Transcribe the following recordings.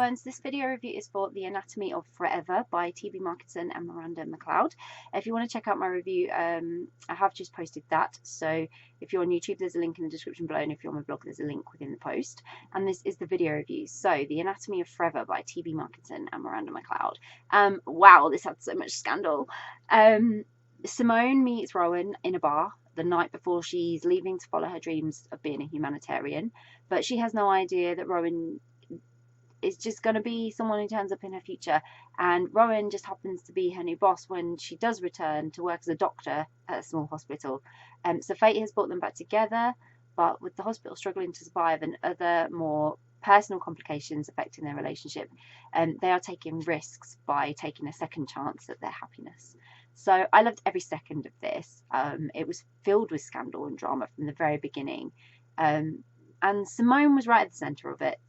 everyone, so this video review is for The Anatomy of Forever by TB Markinson and Miranda MacLeod. If you want to check out my review, I have just posted that, so if you're on YouTube there's a link in the description below, and if you're on my blog there's a link within the post. And this is the video review. So The Anatomy of Forever by TB Markinson and Miranda MacLeod. Wow, this had so much scandal. Simone meets Rowan in a bar the night before she's leaving to follow her dreams of being a humanitarian, but she has no idea that Rowan is just going to be someone who turns up in her future, and Rowan just happens to be her new boss when she does return to work as a doctor at a small hospital. So fate has brought them back together, but with the hospital struggling to survive and other more personal complications affecting their relationship, they are taking risks by taking a second chance at their happiness. So I loved every second of this. It was filled with scandal and drama from the very beginning. And Simone was right at the centre of it,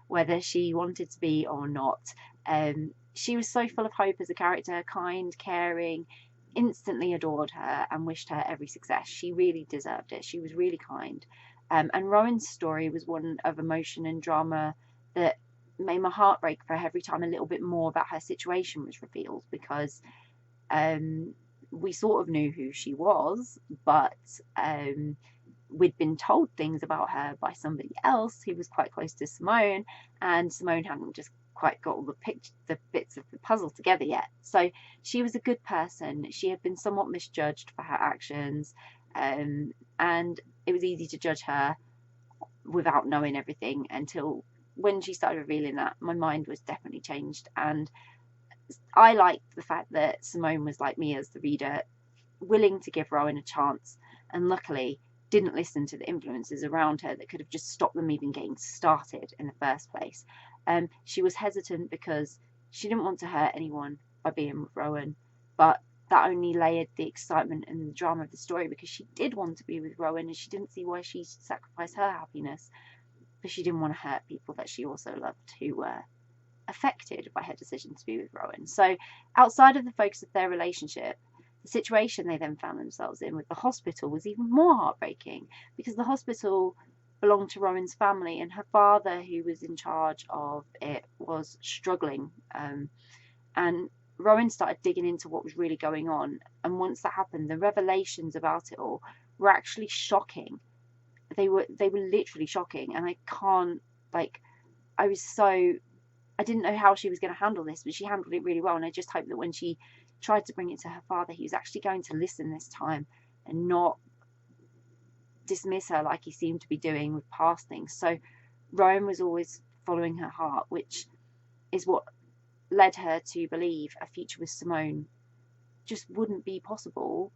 whether she wanted to be or not. She was so full of hope as a character, kind, caring, instantly adored her and wished her every success. She really deserved it. She was really kind. And Rowan's story was one of emotion and drama that made my heart break for her every time a little bit more about her situation was revealed, because we sort of knew who she was, but we'd been told things about her by somebody else who was quite close to Simone, and Simone hadn't just quite got all the bits of the puzzle together yet. So she was a good person. She had been somewhat misjudged for her actions, and it was easy to judge her without knowing everything, until when she started revealing that, my mind was definitely changed. And I liked the fact that Simone was like me as the reader, willing to give Rowan a chance, and luckily didn't listen to the influences around her that could have just stopped them even getting started in the first place. She was hesitant because she didn't want to hurt anyone by being with Rowan, but that only layered the excitement and the drama of the story, because she did want to be with Rowan and she didn't see why she should sacrifice her happiness, but she didn't want to hurt people that she also loved who were affected by her decision to be with Rowan. So outside of the focus of their relationship, the situation they then found themselves in with the hospital was even more heartbreaking, because the hospital belonged to Rowan's family, and her father, who was in charge of it, was struggling. And Rowan started digging into what was really going on, and once that happened, the revelations about it all were actually shocking. They were literally shocking, and I didn't know how she was going to handle this, but she handled it really well, and I just hope that when she tried to bring it to her father, he was actually going to listen this time and not dismiss her like he seemed to be doing with past things. So Rowan was always following her heart, which is what led her to believe a future with Simone just wouldn't be possible,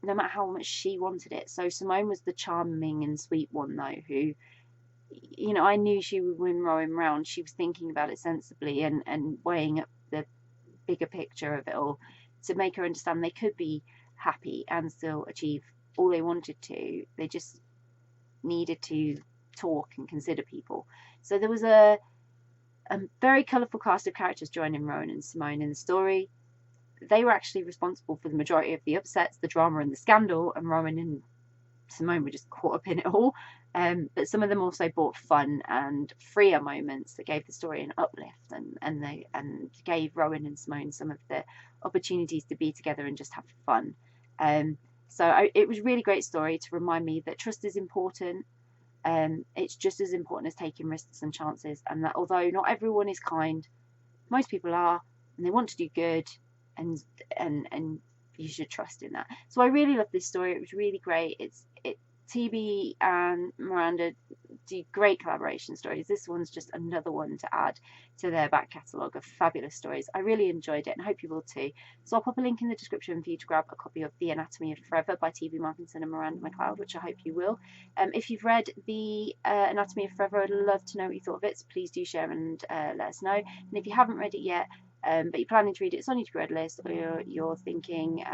no matter how much she wanted it. So Simone was the charming and sweet one, though, who, you know, I knew she would win Rowan round. She was thinking about it sensibly and weighing up the bigger picture of it all to make her understand they could be happy and still achieve all they wanted to. They just needed to talk and consider people. So there was a very colourful cast of characters joining Rowan and Simone in the story. They were actually responsible for the majority of the upsets, the drama and the scandal, and Rowan and Simone were just caught up in it all. But some of them also brought fun and freer moments that gave the story an uplift, and gave Rowan and Simone some of the opportunities to be together and just have fun. It was a really great story to remind me that trust is important. It's just as important as taking risks and chances, and that although not everyone is kind, most people are, and they want to do good, and you should trust in that. So I really love this story. It was really great. TB and Miranda do great collaboration stories. This one's just another one to add to their back catalogue of fabulous stories. I really enjoyed it, and I hope you will too. So I'll pop a link in the description for you to grab a copy of The Anatomy of Forever by TB Markinson and Miranda MacLeod, which I hope you will. If you've read The Anatomy of Forever, I'd love to know what you thought of it, so please do share and let us know. And if you haven't read it yet, but you're planning to read it, it's on your to-read list, or you're thinking,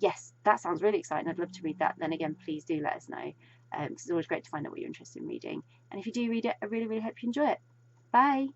yes, that sounds really exciting, I'd love to read that, then again, please do let us know, because it's always great to find out what you're interested in reading. And if you do read it, I really, really hope you enjoy it. Bye!